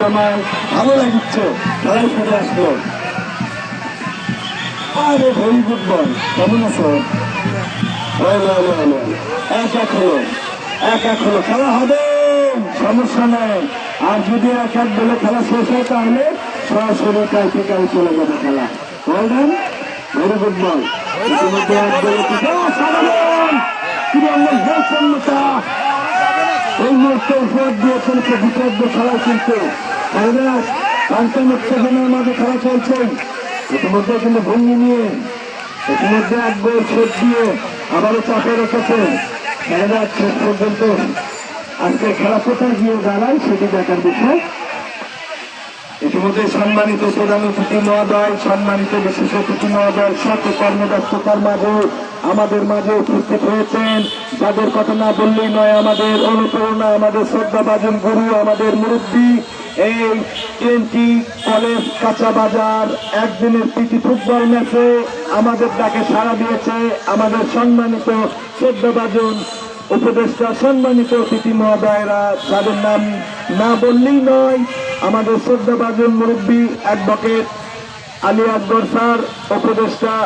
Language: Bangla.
আমার ভালো লাগিচ্ছে, খেলায় ফিরে আসলো। আরে ভেরি গুড বল, কেমন আছো? এক হলো, খেলা হবে, সমস্যা নেই। আর যদি এক বলে খেলা শেষ হয় তাহলে সরাসরি টাইপিকাল চলে যাবে খেলা। বলবেন ভেরি গুড বল। ইতিমধ্যে এক বলে এই মুহূর্তে উপহার দিয়েছেন বিপদ খেলা, কিন্তু পঞ্চায়েতের মাঝে খেলা চলছে। ইতিমধ্যে কিন্তু ভঙ্গি নিয়ে ইতিমধ্যে এক বই ছেদ দিয়ে আবারও চাপে রেখেছেন। খেলাটা শেষ পর্যন্ত আজকে খেলা কোথায় গিয়ে দাঁড়ায় সেটি দেখার বিষয়। ইতিমধ্যে সম্মানিত প্রধান অতিথি মহোদয়, সম্মানিত বিশেষ অতিথি মহোদয় শত কর্মব্যস্ততার মাঝে আমাদের মাঝে উপস্থিত হয়েছেন। যাদের কথা না বললেই নয়, আমাদের অনুপ্রেরণা, আমাদের শ্রদ্ধাভাজন গুরু, আমাদের মুরব্বী, এই 20 কলেজ কাঁচা বাজার একদিনের প্রীতি ফুটবল ম্যাচে আমাদের ডাকে সাড়া দিয়েছে আমাদের সম্মানিত শ্রদ্ধাভাজন উপদেষ্টা, সম্মানিত অতিথি মহোদয়রা, যাদের নাম না বললেই নয়, আমাদের শ্রদ্ধাভাজন মুরব্বী অ্যাডভোকেট আলী আকবর স্যার, উপদেষ্টা